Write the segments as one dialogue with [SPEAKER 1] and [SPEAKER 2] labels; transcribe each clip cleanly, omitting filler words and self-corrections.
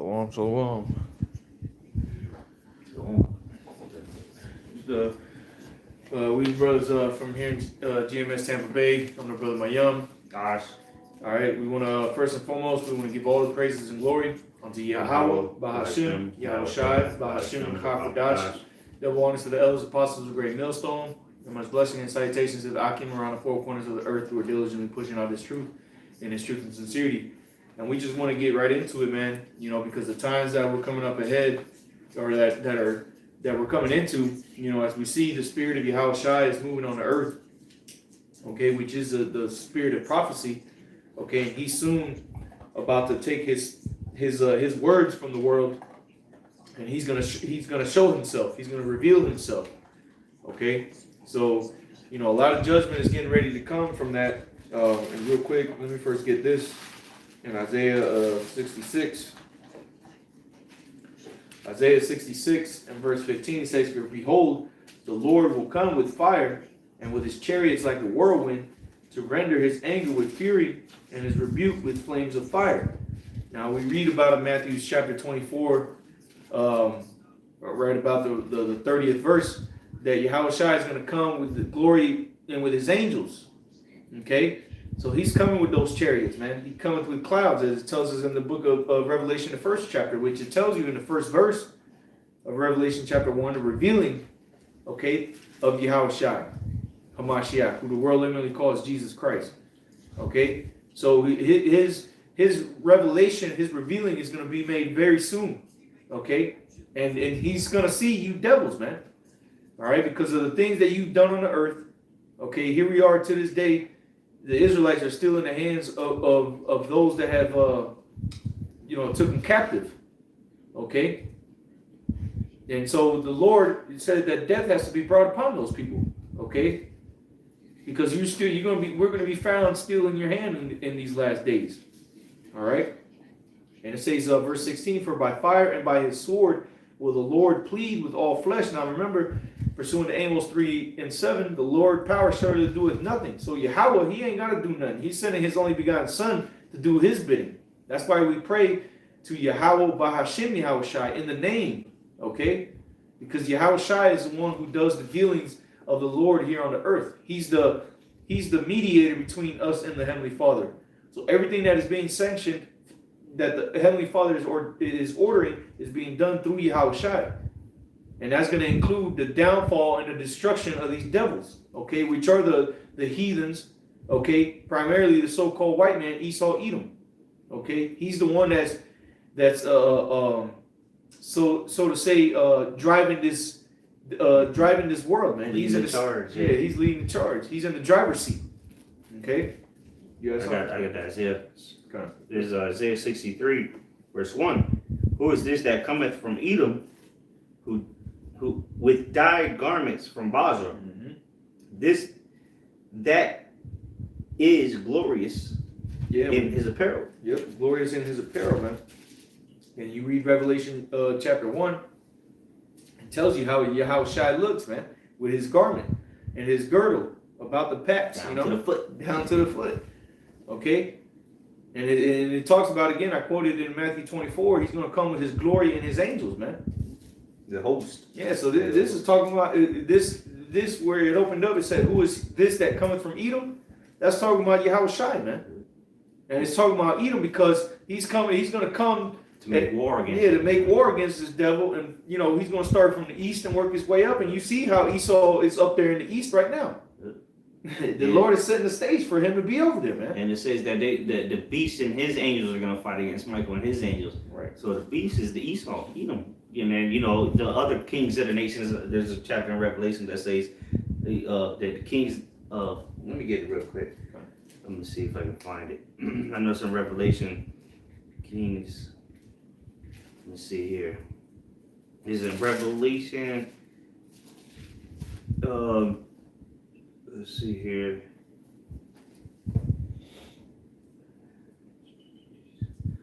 [SPEAKER 1] Shalom, shalom. We brothers from here in GMS Tampa Bay. I'm the brother Mayum.
[SPEAKER 2] Gosh.
[SPEAKER 1] All right, we want to first and foremost we want to give all the praises and glory unto Yahweh, Bahashim, Yahushai, Bahashim, Kakodash. Double honors to the elders, apostles of the great millstone, and much blessing and salutations to the Akim around the four corners of the earth who are diligently pushing out this truth and sincerity. And we just want to get right into it, man. You know, because the times that we're coming up ahead, or that we're coming into, you know, as we see the spirit of Yahushai is moving on the earth, okay, which is the spirit of prophecy, okay, and he's soon about to take his words from the world, and he's gonna show himself, he's gonna reveal himself, okay. So, you know, a lot of judgment is getting ready to come from that. And real quick, let me first get this in Isaiah 66. Isaiah 66 and verse 15 says, "For behold, the Lord will come with fire, and with his chariots like a whirlwind, to render his anger with fury, and his rebuke with flames of fire." Now we read about in Matthew chapter 24, right about the 30th verse, that Yahushua is going to come with the glory and with his angels. Okay? So he's coming with those chariots, man. He cometh with clouds, as it tells us in the book of Revelation, the first chapter, which it tells you in the first verse of Revelation chapter 1, the revealing, okay, of Yahushua, Hamashiach, who the world literally calls Jesus Christ. Okay? So his revelation, his revealing is going to be made very soon. Okay? And he's going to see you devils, man. All right? Because of the things that you've done on the earth. Okay? Here we are to this day. The Israelites are still in the hands of those that have, took them captive. Okay? And so the Lord said that death has to be brought upon those people. Okay? Because we're going to be found still in your hand in these last days. All right? And it says, verse 16, "For by fire and by his sword will the Lord plead with all flesh." Now remember, pursuant to Amos 3 and 7, the Lord power surely doeth nothing. So Yahweh, he ain't got to do nothing. He's sending his only begotten son to do his bidding. That's why we pray to Yahweh Bahashim Yahushai in the name. Okay? Because Yahushai is the one who does the dealings of the Lord here on the earth. He's the mediator between us and the Heavenly Father. So everything that is being sanctioned, that the Heavenly Father is ordering, is being done through Yahushai. And that's going to include the downfall and the destruction of these devils, okay, which are the heathens, okay, primarily the so-called white man, Esau, Edom, okay. He's the one that's so to say, driving this world, man. He's in charge. Yeah, he's leading the charge. He's in the driver's seat. Okay.
[SPEAKER 2] I got that Isaiah. Okay. There's Isaiah 63, verse 1. "Who is this that cometh from Edom, who with dyed garments from Basra? This that is glorious in his apparel."
[SPEAKER 1] Yep, glorious in his apparel, man. And you read Revelation chapter 1, it tells you how Yahushua looks, man, with his garment and his girdle about the paps,
[SPEAKER 2] down to
[SPEAKER 1] the foot. Okay? And it talks about, again, I quoted in Matthew 24, he's going to come with his glory and his angels, man.
[SPEAKER 2] The host.
[SPEAKER 1] Yeah, so this is talking about this where it opened up. It said, "Who is this that cometh from Edom?" That's talking about Yahushua, man. And it's talking about Edom because he's going to come
[SPEAKER 2] to make war against
[SPEAKER 1] to make war against this devil. And, you know, he's going to start from the east and work his way up. And you see how Esau is up there in the east right now. The Lord is setting the stage for him to be over there, man.
[SPEAKER 2] And it says that the beast and his angels are going to fight against Michael and his angels.
[SPEAKER 1] Right.
[SPEAKER 2] So the beast is the Esau, Edom. And then, you know, the other kings of the nations, there's a chapter in Revelation that says that the kings of, let me get it real quick. Let me see if I can find it. I know some Revelation kings. Let me see here. This is in Revelation. Let's see here.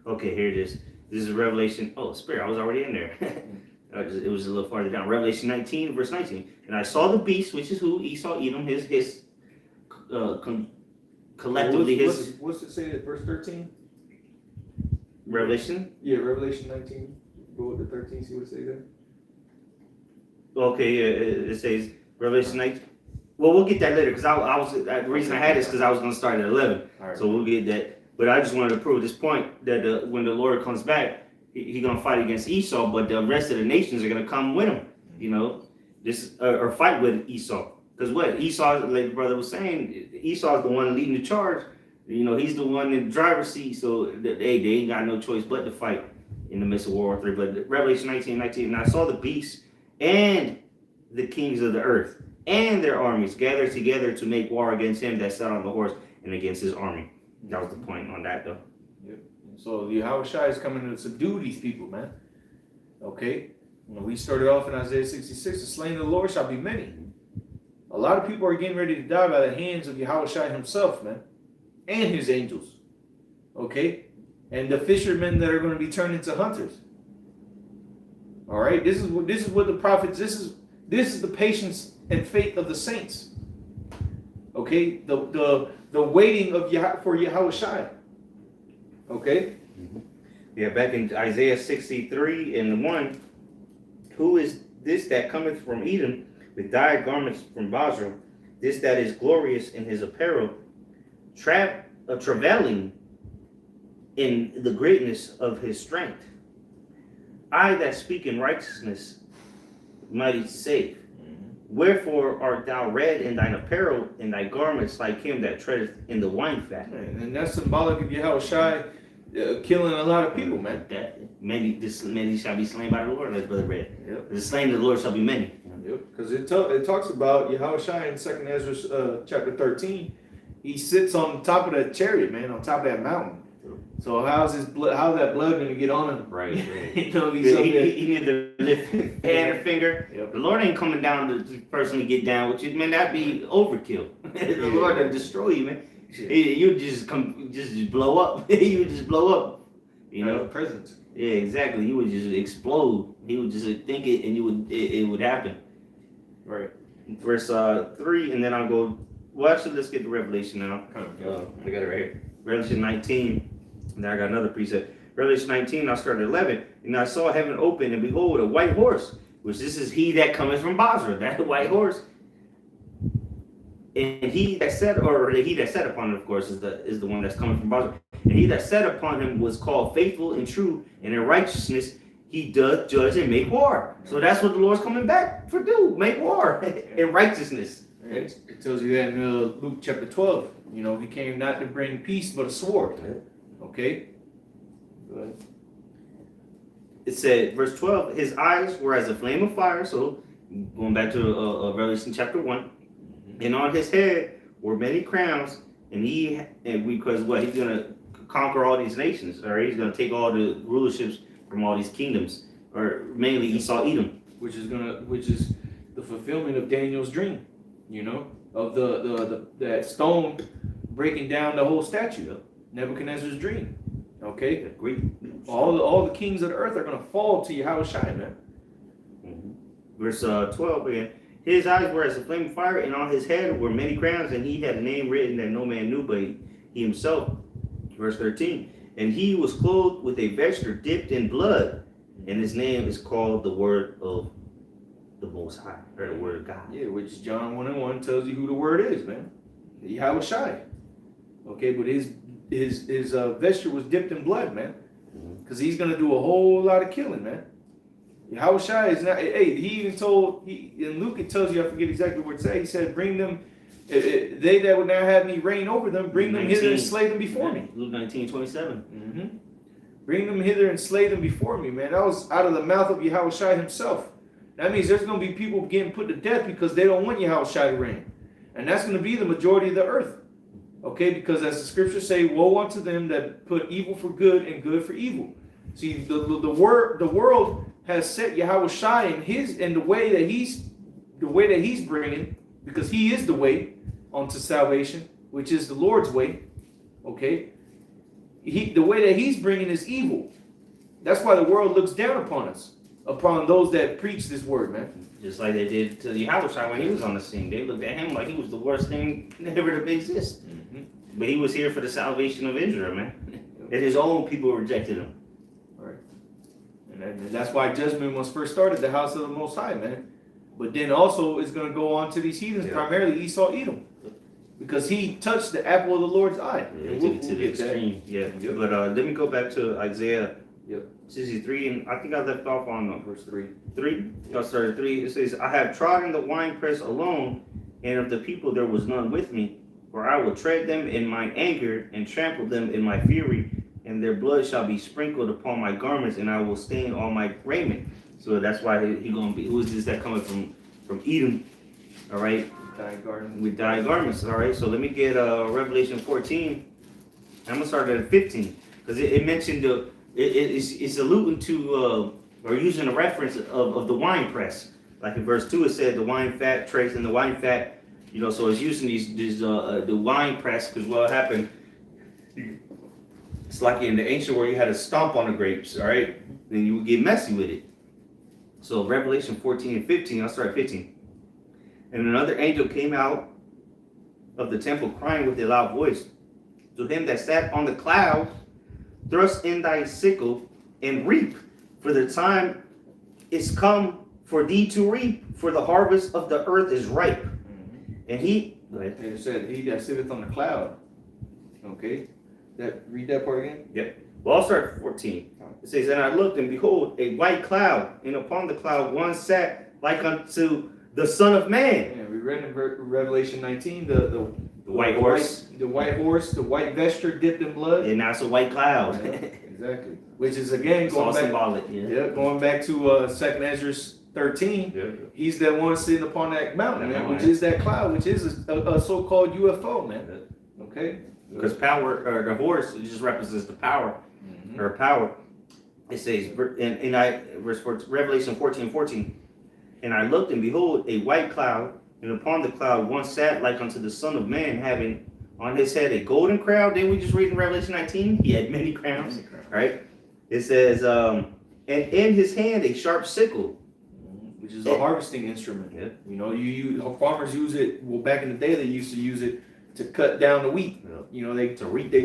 [SPEAKER 2] Okay, here it is. This is Revelation. Oh, Spirit, I was already in there. It was a little farther down. Revelation 19, verse 19. "And I saw the beast," which is who? Esau, Edom, his collectively his.
[SPEAKER 1] What's it say at verse 13?
[SPEAKER 2] Revelation?
[SPEAKER 1] Yeah, Revelation 19. Go with the 13, see what it says there.
[SPEAKER 2] Okay, yeah, it says Revelation 19. Well, we'll get that later because I was the reason I had this because I was going to start at 11.
[SPEAKER 1] All right.
[SPEAKER 2] So we'll get that. But I just wanted to prove this point that when the Lord comes back, he's going to fight against Esau, but the rest of the nations are going to come with him. You know, this or fight with Esau. Because what Esau, like the brother was saying, Esau is the one leading the charge. You know, he's the one in the driver's seat. So they ain't got no choice but to fight in the midst of World War III. But Revelation 19:19, and I saw the beast and the kings of the earth and their armies gathered together to make war against him that sat on the horse and against his army. That was the point on that, though.
[SPEAKER 1] Yep. So Yahushua is coming to subdue these people, man. Okay? We started off in Isaiah 66, the slain of the Lord shall be many. A lot of people are getting ready to die by the hands of Yahushua himself, man, and his angels. Okay? And the fishermen that are going to be turned into hunters. All right? This is what the prophets, this is the patience and faith of the saints. Okay? The waiting of for Yahushua. Okay?
[SPEAKER 2] Yeah, back in Isaiah 63 and 1, who is this that cometh from Edom with dyed garments from Bozrah, this that is glorious in his apparel, traveling in the greatness of his strength? I that speak in righteousness, mighty to save. Wherefore art thou red in thine apparel, and thy garments like him that treadeth in the wine fat?
[SPEAKER 1] And that's symbolic of Yahushua killing a lot of people, man.
[SPEAKER 2] That many shall be slain by the Lord, as Brother read.
[SPEAKER 1] Yep.
[SPEAKER 2] The slain of the Lord shall be many.
[SPEAKER 1] Yep. Because it talks about Yahushua in 2nd Ezra chapter 13. He sits on top of that chariot, man, on top of that mountain. So how's that blood going to get on him?
[SPEAKER 2] Right.
[SPEAKER 1] You know,
[SPEAKER 2] He need to lift hand or finger.
[SPEAKER 1] Yep.
[SPEAKER 2] The Lord ain't coming down to personally get down with you, man. That'd be overkill. The Lord will destroy you, man. You just blow up. You would just blow up. You know,
[SPEAKER 1] presence.
[SPEAKER 2] Yeah, exactly. You would just explode. He would just think it, and it would happen.
[SPEAKER 1] Right.
[SPEAKER 2] Verse 3, and then I'll go. Well, actually, let's get to Revelation now. I got it right here. Revelation 19. Now I got another precept. Revelation 19, I'll start at 11. And I saw heaven open, and behold, a white horse, which this is he that cometh from Bozrah, that white horse. And he that sat upon him, of course, is the one that's coming from Bozrah. And he that sat upon him was called faithful and true, and in righteousness he doth judge and make war. So that's what the Lord's coming back for do, make war in righteousness.
[SPEAKER 1] It tells you that in Luke chapter 12. You know, he came not to bring peace, but a sword. Okay? Go ahead.
[SPEAKER 2] It said, verse 12, his eyes were as a flame of fire. So going back to Revelation chapter 1. And on his head were many crowns. Because what? He's going to conquer all these nations. Or he's going to take all the rulerships from all these kingdoms. Or mainly Esau, Edom.
[SPEAKER 1] Which is the fulfillment of Daniel's dream. You know, of that stone breaking down the whole statue. Nebuchadnezzar's dream. Okay?
[SPEAKER 2] Great.
[SPEAKER 1] All the kings of the earth are going to fall to Yahushua, man.
[SPEAKER 2] Verse 12 again. His eyes were as a flame of fire, and on his head were many crowns, and he had a name written that no man knew but he himself. Verse 13. And he was clothed with a vesture dipped in blood, and his name is called the Word of the Most High, or the Word of God.
[SPEAKER 1] Yeah, which John 1:1 tells you who the word is, man. Yahushua. Okay, but his vesture was dipped in blood, man. Because he's going to do a whole lot of killing, man. Yahushua is not, he even told, in Luke it tells you, I forget exactly what it said, he said, bring them, they that would now have me reign over them, bring them hither and slay them before me.
[SPEAKER 2] Luke 19:27.
[SPEAKER 1] Bring them hither and slay them before me, man. That was out of the mouth of Yahushua himself. That means there's going to be people getting put to death because they don't want Yahushua to reign. And that's going to be the majority of the earth. Okay, because as the scriptures say, woe unto them that put evil for good and good for evil. See, the world has set Yahushua in the way that he's bringing, because he is the way unto salvation, which is the Lord's way. Okay, the way that he's bringing is evil. That's why the world looks down upon us, upon those that preach this word, man.
[SPEAKER 2] Just like they did to Yahushua when he was on the scene. They looked at him like he was the worst thing ever to exist. But he was here for the salvation of Israel, man. And his own people rejected him.
[SPEAKER 1] Right. And that's why judgment was first started, the house of the Most High, man. But then also it's going to go on to these heathens, primarily Esau, Edom. Because he touched the apple of the Lord's eye.
[SPEAKER 2] Yeah, he took it to the extreme. Yeah. Yep. But let me go back to Isaiah 63, and I think I left off on
[SPEAKER 1] verse 3.
[SPEAKER 2] 3? I started 3. It says, I have trodden the winepress alone, and of the people there was none with me. For I will tread them in my anger, and trample them in my fury, and their blood shall be sprinkled upon my garments, and I will stain all my raiment. So that's why he gonna be. Who is this that coming from Edom? All right. With dyed garments. All right. So let me get Revelation 14. I'm gonna start at 15 because it mentioned it's alluding to or using a reference of the wine press. Like in verse 2, it said the wine fat traced in the wine fat. You know, so it's using these the wine press because what happened. It's like in the ancient world, you had to stomp on the grapes, all right? Then you would get messy with it. So Revelation 14 and 15, I'll start at 15. And another angel came out of the temple crying with a loud voice to him that sat on the cloud, thrust in thy sickle and reap, for the time is come for thee to reap, for the harvest of the earth is ripe. And he, go ahead.
[SPEAKER 1] And it said, he that sitteth on the cloud. Okay. Read that part again?
[SPEAKER 2] Yep. Well, I'll start at 14. It says, and I looked, and behold, a white cloud, and upon the cloud one sat like unto the Son of Man.
[SPEAKER 1] Yeah, we read in Revelation 19, the
[SPEAKER 2] white horse.
[SPEAKER 1] The white horse, the white vesture dipped in blood.
[SPEAKER 2] And now it's a white cloud.
[SPEAKER 1] Yeah, exactly. Which is, again,
[SPEAKER 2] going back, symbolic.
[SPEAKER 1] Going back to 2nd Ezra 13. Yeah. He's that one sitting upon that mountain, man, which is that cloud, which is a so-called UFO, man. Okay?
[SPEAKER 2] Because power, or the horse, it just represents the power, or power. It says, Revelation 14:14, and I looked, and behold, a white cloud, and upon the cloud one sat like unto the Son of Man, having on his head a golden crown. Then we just read in Revelation 19, he had many crowns, right? It says, and in his hand a sharp sickle,
[SPEAKER 1] which is a harvesting instrument. Yeah. You know, farmers use it. Well, back in the day, they used to use it to cut down the wheat. Yeah. You know, they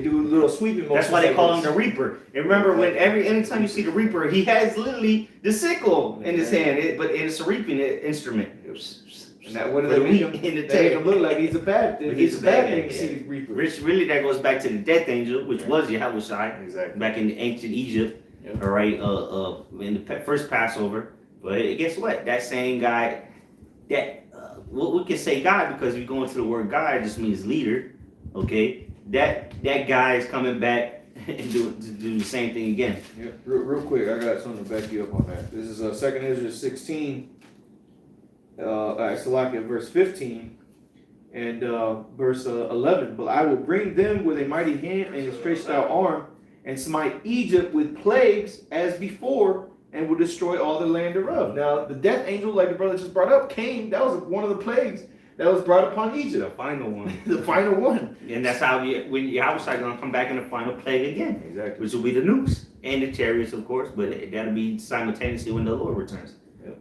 [SPEAKER 1] do a little sweeping motion.
[SPEAKER 2] That's why they call him the reaper. And remember, anytime you see the reaper, he has literally the sickle in his hand, but it's a reaping instrument.
[SPEAKER 1] And that what do they make him look like he's a bad thing. He's a bad thing to see the reaper.
[SPEAKER 2] Which really that goes back to the death angel, which was Yahushua. Exactly. Back in ancient Egypt. Yep. All right. In the first Passover. But guess what? That same guy, we can say God because if you go into the word God, it just means leader. Okay, that guy is coming back and do the same thing again.
[SPEAKER 1] Yeah, real quick, I got something to back you up on that. This is 2nd Ezra 16. Salakia, verse 15 and verse 11. But I will bring them with a mighty hand and a stretched out arm, and smite Egypt with plagues as before, and will destroy all the land thereof. Now, the death angel, like the brother just brought up, came. That was one of the plagues that was brought upon Egypt.
[SPEAKER 2] The final one.
[SPEAKER 1] The final one.
[SPEAKER 2] And that's how when Yahushua going to come back in the final plague again.
[SPEAKER 1] Exactly.
[SPEAKER 2] Which will be the nukes and the chariots, of course, but that'll be simultaneously when the Lord returns.
[SPEAKER 1] Yep.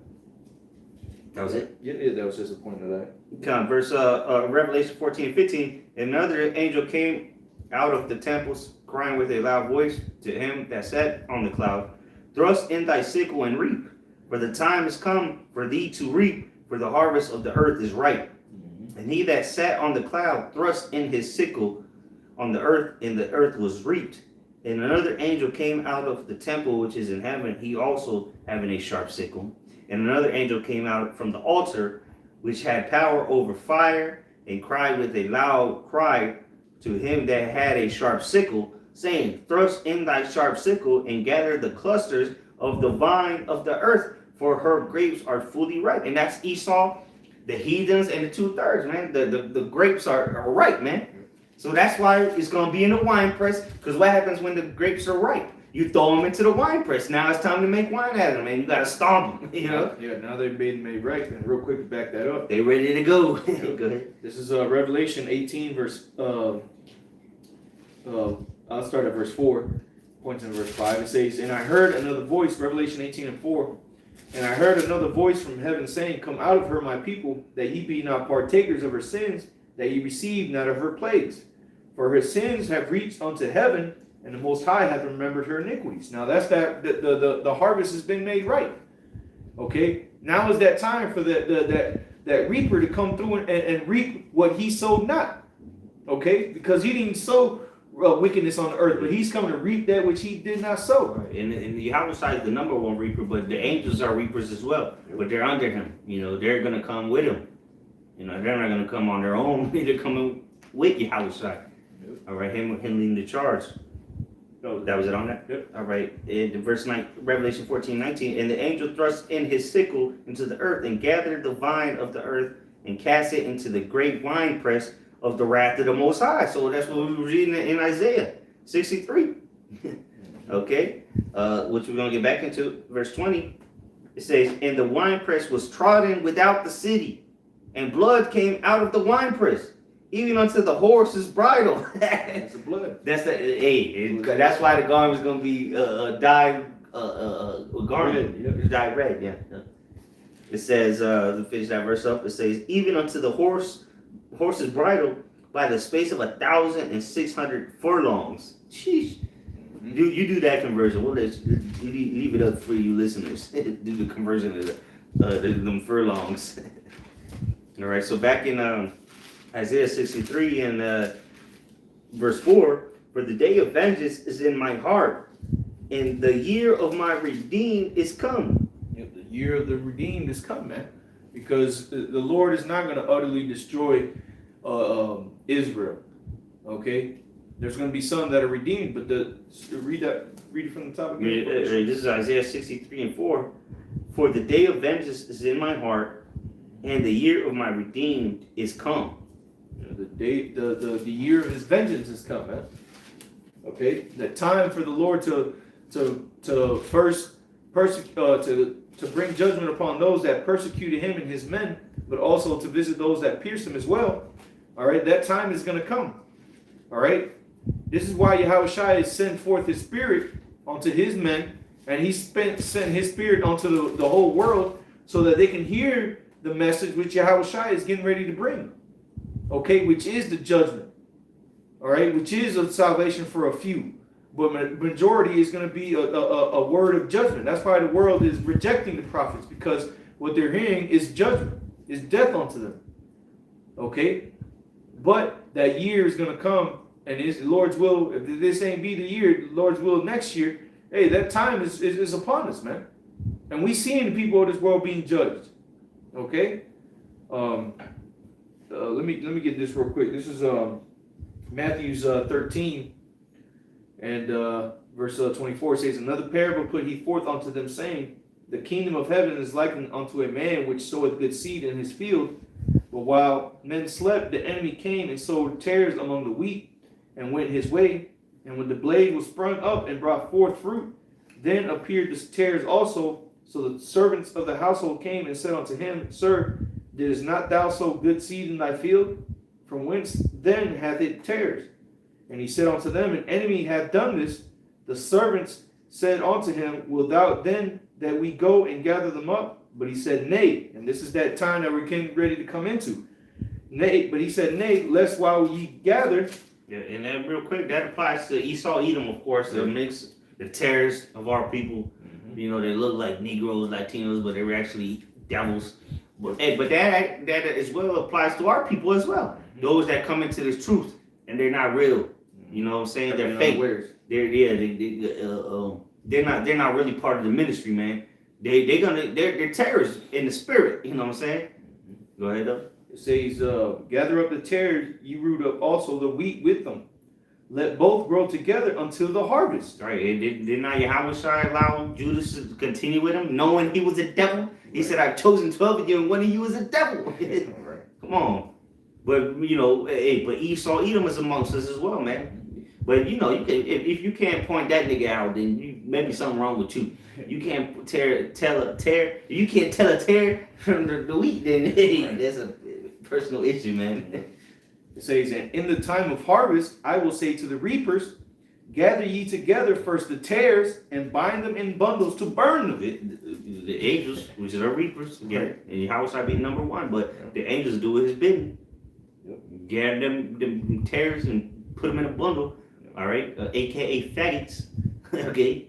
[SPEAKER 2] That was it?
[SPEAKER 1] Yeah, that was just a point of that.
[SPEAKER 2] Come, verse Revelation 14:15. Another angel came out of the temples, crying with a loud voice to him that sat on the cloud, thrust in thy sickle and reap, for the time is come for thee to reap, for the harvest of the earth is ripe. And he that sat on the cloud thrust in his sickle on the earth, and the earth was reaped. And another angel came out of the temple which is in heaven, he also having a sharp sickle. And another angel came out from the altar, which had power over fire, and cried with a loud cry to him that had a sharp sickle, saying, thrust in thy sharp sickle, and gather the clusters of the vine of the earth, for her grapes are fully ripe. And that's Esau, the heathens, and the 2/3, man. The grapes are ripe, man. So that's why it's going to be in the wine press, because what happens when the grapes are ripe? You throw them into the wine press. Now it's time to make wine out of them, man. You got to stomp them, you know?
[SPEAKER 1] Yeah, now they've been made ripe. And real quick to back that up.
[SPEAKER 2] They ready to go. Go ahead.
[SPEAKER 1] This is Revelation 18, verse... I'll start at verse 4, points in verse 5. It says, and I heard another voice, Revelation 18:4, and I heard another voice from heaven saying, come out of her, my people, that ye be not partakers of her sins, that ye receive not of her plagues. For her sins have reached unto heaven, and the Most High hath remembered her iniquities. Now that's that the harvest has been made right. Okay, now is that time for that reaper to come through and reap what he sowed not. Okay, because he didn't sow wickedness on the earth, but he's coming to reap that which he did not sow.
[SPEAKER 2] Right. And Yahweh is the number one reaper, but the angels are reapers as well. But they're under him. You know, they're gonna come with him. You know, they're not gonna come on their own. They're coming with Yahweh. All right, him leading the charge. Oh, that was it on that?
[SPEAKER 1] Yep.
[SPEAKER 2] All right. In verse 9, Revelation 14:19, and the angel thrust in his sickle into the earth and gathered the vine of the earth and cast it into the great winepress of the wrath of the Most High. So that's what we were reading in Isaiah 63. Okay. Which we're going to get back into. Verse 20, it says, and the winepress was trodden without the city, and blood came out of the winepress, even unto the horse's bridle.
[SPEAKER 1] That's the blood.
[SPEAKER 2] That's that's why the garment was going to be dyed garment.
[SPEAKER 1] Red,
[SPEAKER 2] Dyed red, yeah. It says, to finish that verse up, it says, even unto the horse's bridle by the space of 1,600 furlongs. Sheesh. You do that conversion. We'll leave it up for you listeners. Do the conversion of them furlongs. All right, so back in Isaiah 63 and verse 4, for the day of vengeance is in my heart, and the year of my redeemed is come.
[SPEAKER 1] Yeah, the year of the redeemed is come, man. Because the Lord is not going to utterly destroy Israel. Okay? There's going to be some that are redeemed, but read it from the top again.
[SPEAKER 2] This is Isaiah 63 and 4. For the day of vengeance is in my heart, and the year of my redeemed is come.
[SPEAKER 1] The year of his vengeance has come, man. Okay, the time for the Lord to first to bring judgment upon those that persecuted him and his men, but also to visit those that pierced him as well. All right, that time is going to come. All right, this is why Yahweh Shai sent forth his spirit onto his men, and he sent his spirit onto the whole world, so that they can hear the message which Yahweh Shai is getting ready to bring. Okay, which is the judgment, all right, which is a salvation for a few, but majority is going to be a word of judgment. That's why the world is rejecting the prophets, because what they're hearing is judgment, is death unto them. Okay, but that year is going to come, and it's the Lord's will. If this ain't be the year, the Lord's will next year. Hey, that time is upon us, man, and we seeing the people of this world being judged. Okay. Let me get this real quick. This is Matthew's 13 and verse 24. It says, another parable put he forth unto them, saying, the kingdom of heaven is likened unto a man which soweth good seed in his field. But while men slept, the enemy came and sowed tares among the wheat, and went his way. And when the blade was sprung up and brought forth fruit, then appeared the tares also. So the servants of the household came and said unto him, Sir, didst not thou sow good seed in thy field? From whence then hath it tares? And he said unto them, an enemy hath done this. The servants said unto him, wilt thou then that we go and gather them up? But he said, nay. And this is that time that we're getting ready to come into. Nay, but he said, nay, lest while ye gather.
[SPEAKER 2] Yeah, and then real quick, that applies to Esau, Edom, of course, the mix, the tares of our people. Mm-hmm. You know, they look like Negroes, Latinos, but they were actually devils. But that as well applies to our people as well. Mm-hmm. Those that come into this truth and they're not real. You know what I'm saying? They're fake. They're not really part of the ministry, man. They're terrorists in the spirit. You know what I'm saying? Mm-hmm. Go ahead, though.
[SPEAKER 1] It says, gather up the tares, ye root up also the wheat with them. Let both grow together until the harvest.
[SPEAKER 2] Right. And did not Yahweh Shai allow Judas to continue with him, knowing he was a devil? He said, I've chosen 12 of you, and one of you is a devil. Right. Come on. But, you know, but Esau, Edom is amongst us as well, man. But, you know, you can, if you can't point that nigga out, then maybe something wrong with you. You can't tell a tear from the wheat, then hey, that's a personal issue, man.
[SPEAKER 1] It says, and in the time of harvest, I will say to the reapers, gather ye together first the tares, and bind them in bundles to burn them.
[SPEAKER 2] The angels, which are the reapers, and Yahweh shall be number one, but the angels do his bidding. Gather them tares and put them in a bundle. All right, aka faggots. Okay.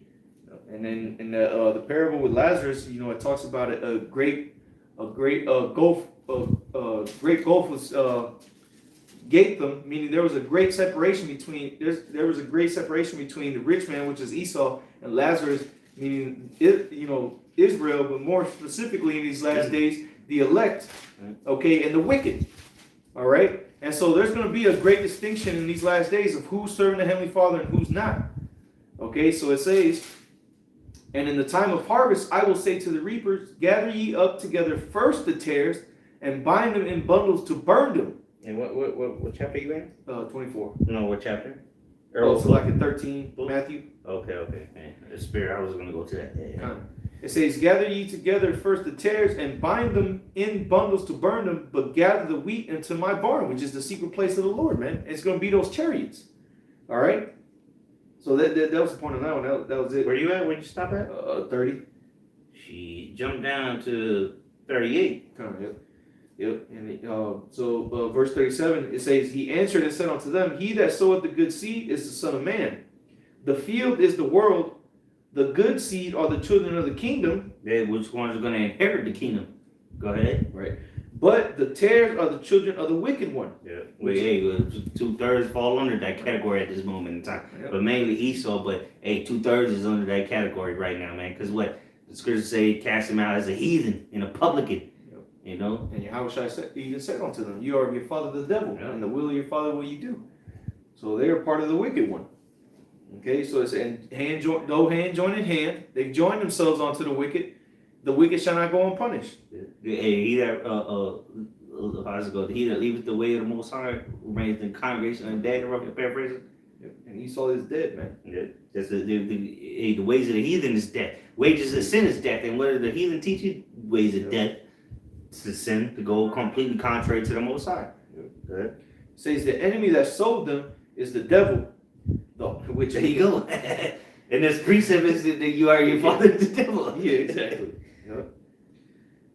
[SPEAKER 1] And then in the parable with Lazarus, you know, it talks about a great gulf was gaped them, meaning there was a great separation between the rich man, which is Esau, and Lazarus, meaning Israel, but more specifically in these last days, the elect, okay, and the wicked. All right, and so there's going to be a great distinction in these last days of who's serving the Heavenly Father and who's not. Okay, so it says, and in the time of harvest, I will say to the reapers, gather ye up together first the tares, and bind them in bundles to burn them.
[SPEAKER 2] And what chapter you in?
[SPEAKER 1] 24.
[SPEAKER 2] No, what chapter?
[SPEAKER 1] So like in 13, Matthew.
[SPEAKER 2] Okay. Man, the spirit, I was going to go to that. Yeah.
[SPEAKER 1] It says, gather ye together first the tares, and bind them in bundles to burn them, but gather the wheat into my barn, which is the secret place of the Lord, man. It's going to be those chariots. All right? So that was the point of that one. That was it.
[SPEAKER 2] Where you at? Where'd you stop at?
[SPEAKER 1] 30.
[SPEAKER 2] She jumped down to 38.
[SPEAKER 1] Yep. And so verse 37, it says, he answered and said unto them, he that soweth the good seed is the Son of Man. The field is the world. The good seed are the children of the kingdom.
[SPEAKER 2] Yeah, which ones are going to inherit the kingdom? Go ahead.
[SPEAKER 1] Right. But the tares are the children of the wicked one.
[SPEAKER 2] Yeah. Well, hey, 2/3 fall under that category at this moment in time. Yep. But mainly Esau, but hey, 2/3 is under that category right now, man. Because what? The scriptures say, cast him out as a heathen and a publican. Yep. You know? And
[SPEAKER 1] Yahushua even said unto them, you are of your father the devil, and the will of your father will you do. So they are part of the wicked one. Okay, so it's hand joined in hand. They've joined themselves onto the wicked. The wicked shall not go unpunished.
[SPEAKER 2] He that how's it go? He that leaveth the way of the Most High remains in congregation and dead. Paraphrasing.
[SPEAKER 1] Yep. And Esau is dead, man.
[SPEAKER 2] Yeah. Just the ways of the heathen is death. Wages of sin is death. And what did the heathen teach you? Ways of death. It's the sin to go completely contrary to the Most High. Yep.
[SPEAKER 1] It says the enemy that sold them is the devil.
[SPEAKER 2] Which there you go. And this precept is that you are your father the devil.
[SPEAKER 1] Yeah, exactly. Yep.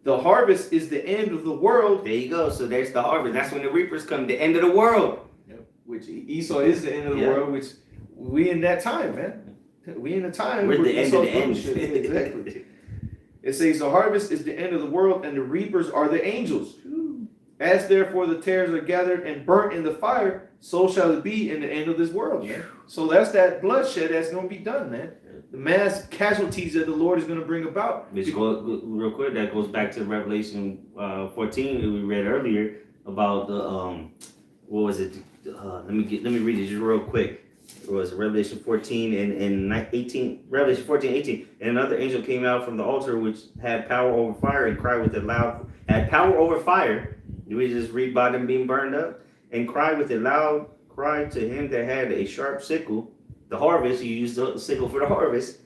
[SPEAKER 1] The harvest is the end of the world.
[SPEAKER 2] There you go. So there's the harvest. That's when the reapers come. The end of the world.
[SPEAKER 1] Yep. Which Esau is the end of the world. Which we in that time, man. We in the time.
[SPEAKER 2] We're the end of the end.
[SPEAKER 1] Exactly. It says the harvest is the end of the world, and the reapers are the angels. As therefore the tares are gathered and burnt in the fire, so shall it be in the end of this world, man. So that's that bloodshed that's going to be done, man. The mass casualties that the Lord is going to bring about.
[SPEAKER 2] Which real quick, that goes back to Revelation 14 that we read earlier about the what was it? Let me read it just real quick. It was Revelation 14 and 18. Revelation 14:18. And another angel came out from the altar, which had power over fire, and cried with a loud. Had power over fire. We just read about them being burned up, and cried with a loud cry to him that had a sharp sickle. The harvest, you use the sickle for the harvest,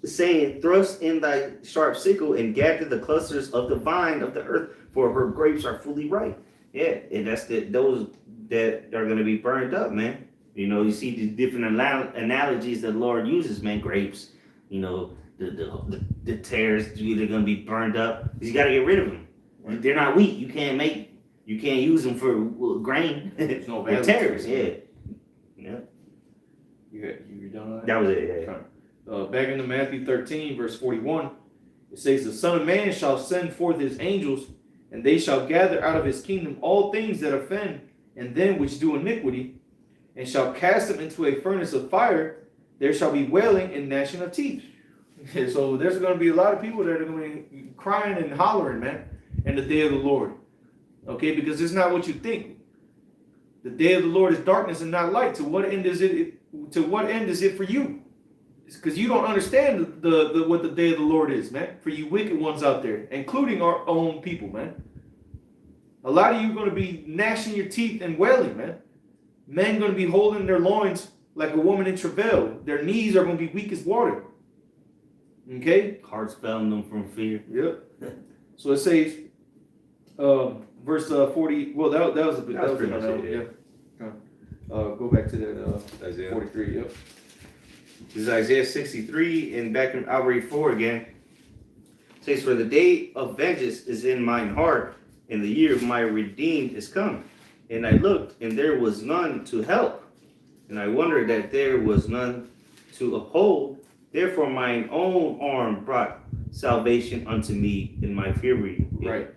[SPEAKER 2] saying, thrust in thy sharp sickle and gather the clusters of the vine of the earth, for her grapes are fully ripe. Yeah, and that's those that are going to be burned up, man. You know, you see these different analogies that the Lord uses, man. Grapes, you know, the tares, they're going to be burned up. You got to get rid of them. Right. They're not wheat. You can't use them for grain.
[SPEAKER 1] There's no value.
[SPEAKER 2] Tares, yeah.
[SPEAKER 1] You done on that?
[SPEAKER 2] That was it, yeah.
[SPEAKER 1] Back into Matthew 13, verse 41, it says, the Son of Man shall send forth his angels, and they shall gather out of his kingdom all things that offend, and them which do iniquity, and shall cast them into a furnace of fire. There shall be wailing and gnashing of teeth. So there's going to be a lot of people that are going to be crying and hollering, man, in the day of the Lord. Okay, because it's not what you think. The day of the Lord is darkness and not light. To what end is it? To what end is it for you? It's because you don't understand the what the day of the Lord is, man. For you wicked ones out there, including our own people, man. A lot of you are going to be gnashing your teeth and wailing, man. Men going to be holding their loins like a woman in travail. Their knees are going to be weak as water. Okay?
[SPEAKER 2] Hearts failing them from fear.
[SPEAKER 1] Yep. So it says, verse 40. Well, that was a bit. That was pretty much it. Yeah. Go back to that Isaiah 43. Yep.
[SPEAKER 2] This is Isaiah 63, and back in I'll read 4 again. It says, for the day of vengeance is in mine heart, and the year of my redeemed is come. And I looked, and there was none to help. and I wondered that there was none to uphold. Therefore, mine own arm brought salvation unto me in my fury.
[SPEAKER 1] Right.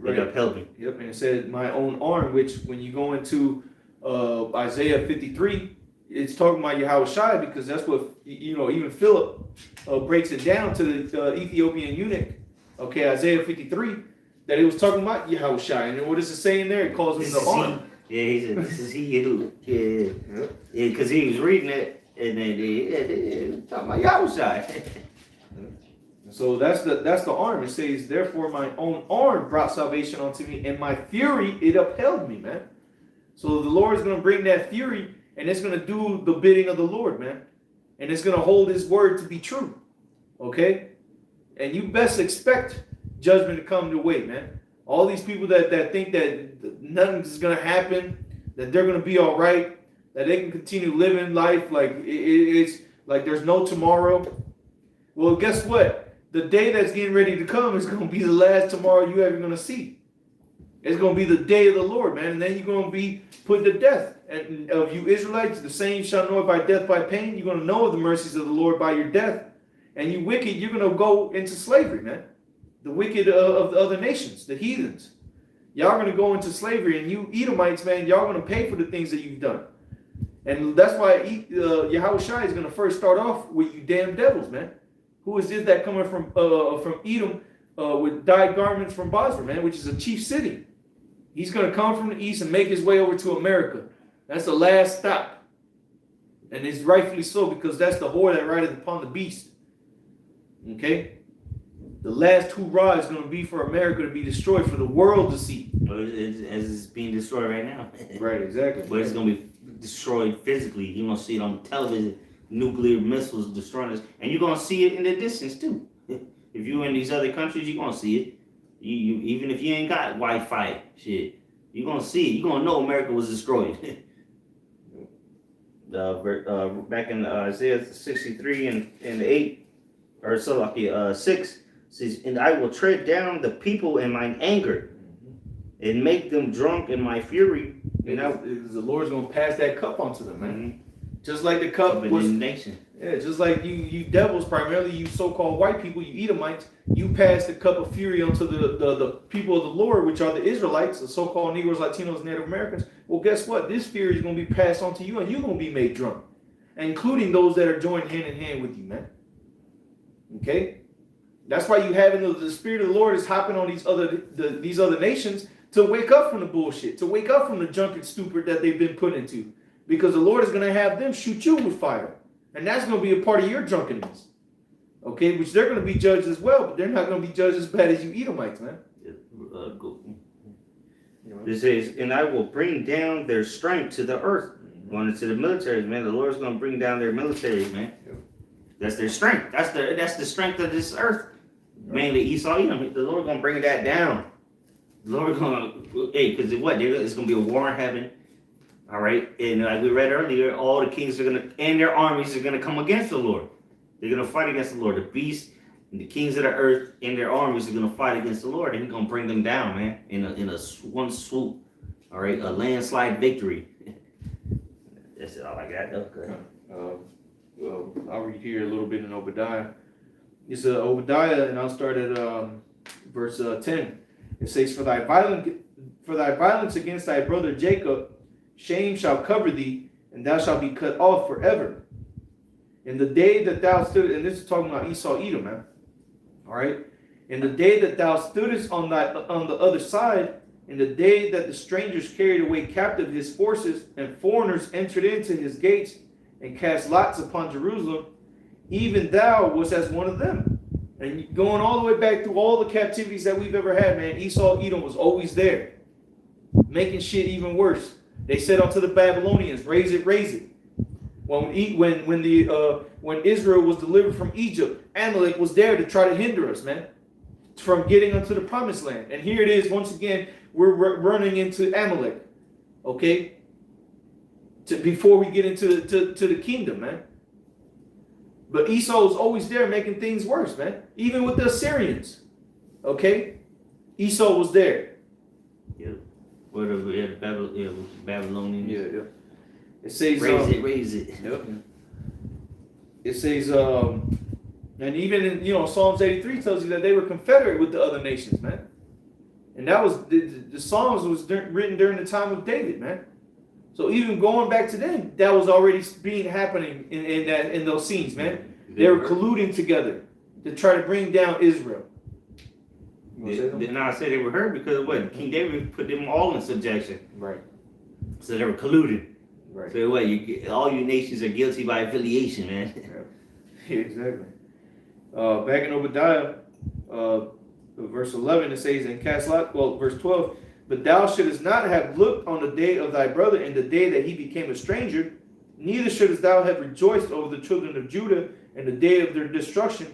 [SPEAKER 2] It upheld me.
[SPEAKER 1] Yep, and it said my own arm, which when you go into Isaiah 53, it's talking about Yahushua, because that's what, even Philip breaks it down to the Ethiopian eunuch. Okay, Isaiah 53, that it was talking about Yahushua. And what does it say in there? It calls him the arm.
[SPEAKER 2] Yeah, he said, this is he who, because he was reading it, and then he talking about Yahushua.
[SPEAKER 1] So that's the arm. It says, therefore my own arm brought salvation unto me, and my fury it upheld me, man. So the Lord is going to bring that fury, and it's going to do the bidding of the Lord, man. And it's going to hold his word to be true. Okay? And you best expect judgment to come your way, man. All these people that think that nothing's going to happen, that they're going to be all right, that they can continue living life like it's like there's no tomorrow. Well, guess what? The day that's getting ready to come is going to be the last tomorrow you ever going to see. It's going to be the day of the Lord, man. And then you're going to be put to death. And of you Israelites, the same shall know it by death, by pain. You're going to know of the mercies of the Lord by your death. And you wicked, you're going to go into slavery, man. The wicked of the other nations, the heathens. Y'all are going to go into slavery. And you Edomites, man, y'all are going to pay for the things that you've done. And that's why Yahushua is going to first start off with you damn devils, man. Who is this that coming from Edom with dyed garments from Basra, man, which is a chief city? He's going to come from the east and make his way over to America. That's the last stop. And it's rightfully so, because that's the whore that rideth upon the beast. Okay? The last hoorah is going to be for America to be destroyed, for the world to see.
[SPEAKER 2] As it's being destroyed right now.
[SPEAKER 1] Right, exactly.
[SPEAKER 2] But it's going to be destroyed physically. You're going to see it on television. Nuclear missiles destroying us, and you're gonna see it in the distance too. If you're in these other countries, you're gonna see it. You even if you ain't got Wi-Fi, shit, you're gonna see it. You're gonna know America was destroyed. Back in Isaiah 63 and 8, or so like 6 says, "And I will tread down the people in mine anger, and make them drunk in my fury."
[SPEAKER 1] The Lord's gonna pass that cup onto them, man.
[SPEAKER 2] Mm-hmm.
[SPEAKER 1] Just like the cup was,
[SPEAKER 2] nation.
[SPEAKER 1] Yeah, just like you devils, primarily you so-called white people, you Edomites, you pass the cup of fury onto the people of the Lord, which are the Israelites, the so-called Negroes, Latinos, Native Americans. Well, guess what? This fury is going to be passed on to you, and you're going to be made drunk, including those that are joined hand in hand with you, man. Okay? That's why you having the Spirit of the Lord is hopping on these other nations to wake up from the bullshit, to wake up from the drunken stupor that they've been put into. Because the Lord is going to have them shoot you with fire. And that's going to be a part of your drunkenness. Okay? Which they're going to be judged as well, but they're not going to be judged as bad as you Edomites, man.
[SPEAKER 2] This says, "And I will bring down their strength to the earth." Going into the military, man. The Lord's going to bring down their military, man. That's their strength. That's the strength of this earth. Mainly Esau, Edom. The Lord's going to bring that down. The Lord's going to, because what? It's going to be a war in heaven. All right, and like we read earlier, all the kings and their armies are gonna come against the Lord. They're gonna fight against the Lord. The beast and the kings of the earth and their armies are gonna fight against the Lord, and He's gonna bring them down, man, in a one swoop. All right, a landslide victory. That's all I got. Okay.
[SPEAKER 1] Well, I'll read here a little bit in Obadiah. It's Obadiah, and I'll start at verse 10. It says, "For thy violence against thy brother Jacob, shame shall cover thee, and thou shalt be cut off forever. In the day that thou stood," and this is talking about Esau, Edom, man. All right. "In the day that thou stoodest on the other side, in the day that the strangers carried away captive his forces, and foreigners entered into his gates, and cast lots upon Jerusalem, even thou was as one of them." And going all the way back through all the captivities that we've ever had, man, Esau, Edom was always there, making shit even worse. They said unto the Babylonians, "Raise it, raise it." When Israel was delivered from Egypt, Amalek was there to try to hinder us, man, from getting unto the promised land. And here it is, once again, we're running into Amalek, okay? Before we get into the kingdom, man. But Esau was always there making things worse, man. Even with the Assyrians, okay? Esau was there.
[SPEAKER 2] Yeah. Babylonians.
[SPEAKER 1] Yeah. It says
[SPEAKER 2] raise it.
[SPEAKER 1] Yep. It says and even in Psalms 83 tells you that they were confederate with the other nations, man. And that was the Psalms was written during the time of David, man. So even going back to them, that was already happening in those scenes, man. They were colluding together to try to bring down Israel.
[SPEAKER 2] Then I say they were hurt because what? King David put them all in subjection.
[SPEAKER 1] Right.
[SPEAKER 2] So they were colluded.
[SPEAKER 1] Right.
[SPEAKER 2] So what? All you nations are guilty by affiliation, man.
[SPEAKER 1] Yeah, exactly. Back in Obadiah, verse 11, it says, "And cast lot." Well, verse 12. "But thou shouldest not have looked on the day of thy brother in the day that he became a stranger, neither shouldest thou have rejoiced over the children of Judah in the day of their destruction,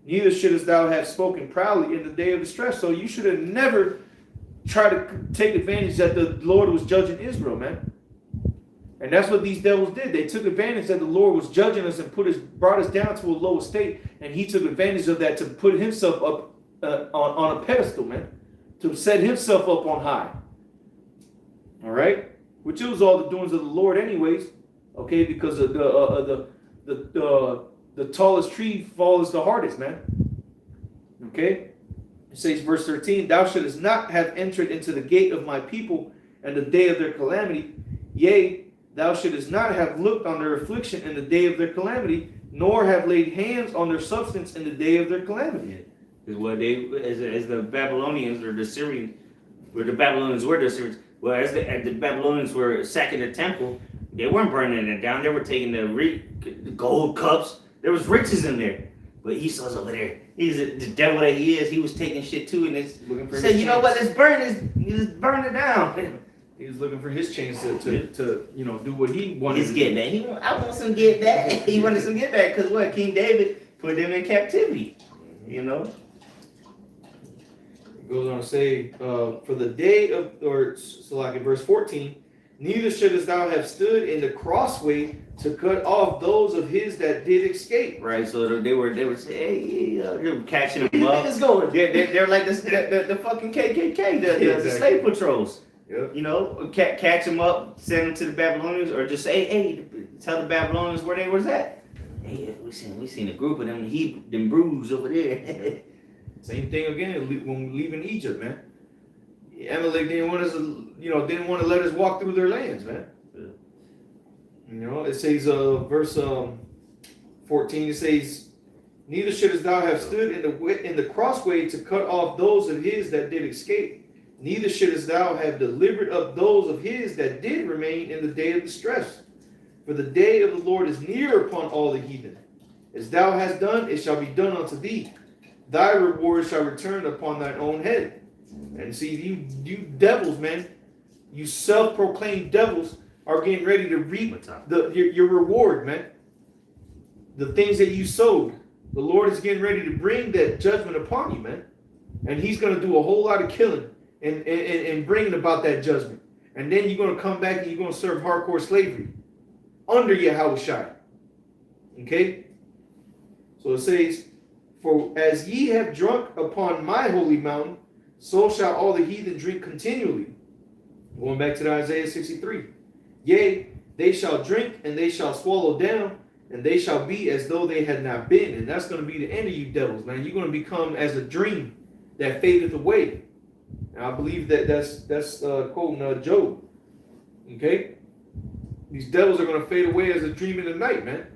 [SPEAKER 1] neither shouldest thou have spoken proudly in the day of distress." So you should have never tried to take advantage that the Lord was judging Israel, man. And that's what these devils did. They took advantage that the Lord was judging us and brought us down to a low state, and he took advantage of that to put himself up on a pedestal, man, to set himself up on high. All right, which it was all the doings of the Lord, anyways. Okay, because of the tallest tree falls the hardest, man. Okay, it says verse 13, "Thou shouldest not have entered into the gate of my people and the day of their calamity. Yea, thou shouldest not have looked on their affliction in the day of their calamity, nor have laid hands on their substance in the day of their calamity."
[SPEAKER 2] Is what they as the Babylonians or the Syrians, where the Babylonians were the Syrians. Well, as the Babylonians were sacking the temple, they weren't burning it down. They were taking the gold cups. There was riches in there. But Esau's over there. He's the devil that he is. He was taking shit too, and it's looking for. Said, you know what? Let's burn it down.
[SPEAKER 1] He was looking for his chance to do what he wanted.
[SPEAKER 2] He's getting that. I want some get back. He wanted some get back because what? King David put them in captivity. You know.
[SPEAKER 1] It goes on to say, for the day of, so like in verse 14, "Neither shouldest thou have stood in the crossway to cut off those of his that did escape."
[SPEAKER 2] Right, so they were saying, hey, they were catching them up.
[SPEAKER 1] Let's go.
[SPEAKER 2] They're like the fucking KKK, the slave patrols.
[SPEAKER 1] Yep.
[SPEAKER 2] You know, catch them up, send them to the Babylonians, or just say, hey, tell the Babylonians where they was at. Hey, we seen a group of them heap them bruised over there.
[SPEAKER 1] Same thing again when we leaving Egypt, man. Amalek didn't want us, didn't want to let us walk through their lands, man. Yeah. It says, verse 14, it says, "Neither shouldest thou have stood in the crossway to cut off those of his that did escape. Neither shouldest thou have delivered up those of his that did remain in the day of distress. For the day of the Lord is near upon all the heathen. As thou hast done, it shall be done unto thee. Thy reward shall return upon thine own head." And see, you devils, man, you self-proclaimed devils are getting ready to reap your reward, man. The things that you sowed, the Lord is getting ready to bring that judgment upon you, man. And he's going to do a whole lot of killing and bringing about that judgment. And then you're going to come back and you're going to serve hardcore slavery under Yahushua. Okay? So it says, "For as ye have drunk upon my holy mountain, so shall all the heathen drink continually." Going back to the Isaiah 63. "Yea, they shall drink and they shall swallow down, and they shall be as though they had not been." And that's going to be the end of you devils, man. You're going to become as a dream that fadeth away. And I believe that's quoting Job. Okay? These devils are going to fade away as a dream in the night, man.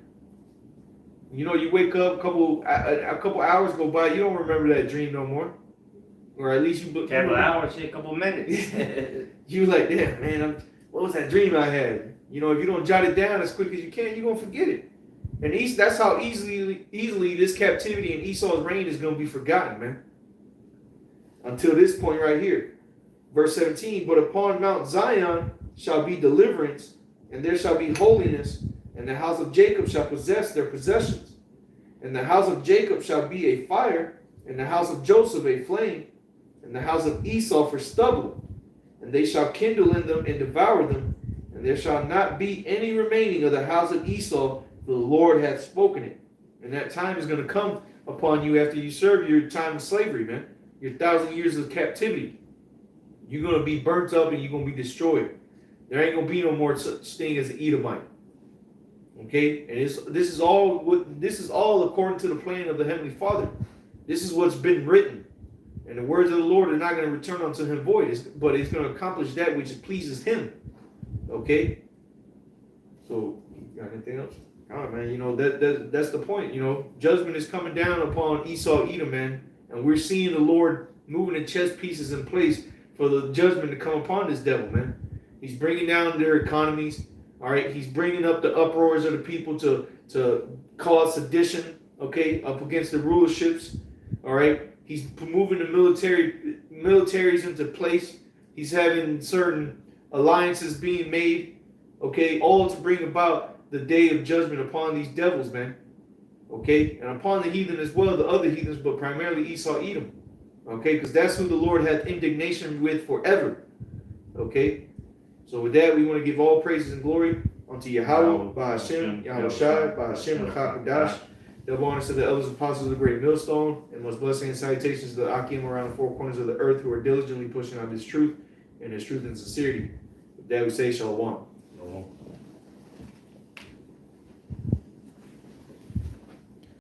[SPEAKER 1] You wake up, a couple hours go by, you don't remember that dream no more. Or at least
[SPEAKER 2] a couple hours, a couple minutes.
[SPEAKER 1] You like, damn, man, what was that dream I had? If you don't jot it down as quick as you can, you're going to forget it. And that's how easily this captivity and Esau's reign is going to be forgotten, man. Until this point right here. Verse 17, "But upon Mount Zion shall be deliverance, and there shall be holiness, and the house of Jacob shall possess their possessions. And the house of Jacob shall be a fire, and the house of Joseph a flame, and the house of Esau for stubble. And they shall kindle in them and devour them, and there shall not be any remaining of the house of Esau, for the Lord hath spoken it." And that time is going to come upon you after you serve your time of slavery, man. Your 1,000 years of captivity. You're going to be burnt up and you're going to be destroyed. There ain't gonna be no more such thing as an Edomite. Okay, and this is all according to the plan of the Heavenly Father. This is what's been written, and the words of the Lord are not going to return unto him void, but it's going to accomplish that which pleases him. Okay, so you got anything else? All right, man. You know that's the point. You know, judgment is coming down upon Esau, Edom, man, and we're seeing the Lord moving the chess pieces in place for the judgment to come upon this devil, man. He's bringing down their economies. All right, he's bringing up the uproars of the people to cause sedition, okay, up against the rulerships. All right, he's moving the militaries into place. He's having certain alliances being made, okay, all to bring about the day of judgment upon these devils, man. Okay, and upon the heathen as well, the other heathens, but primarily Esau, Edom. Okay, because that's who the Lord hath indignation with forever. Okay. So with that, we want to give all praises and glory unto Yahweh, by Hashem, Yahweh Shai, by Hashem, Chakadash. Double honors to the elders and apostles of the great millstone, and most blessing and salutations to the Akim around the four corners of the earth who are diligently pushing out this truth and this truth and sincerity. With that, we say Shalom.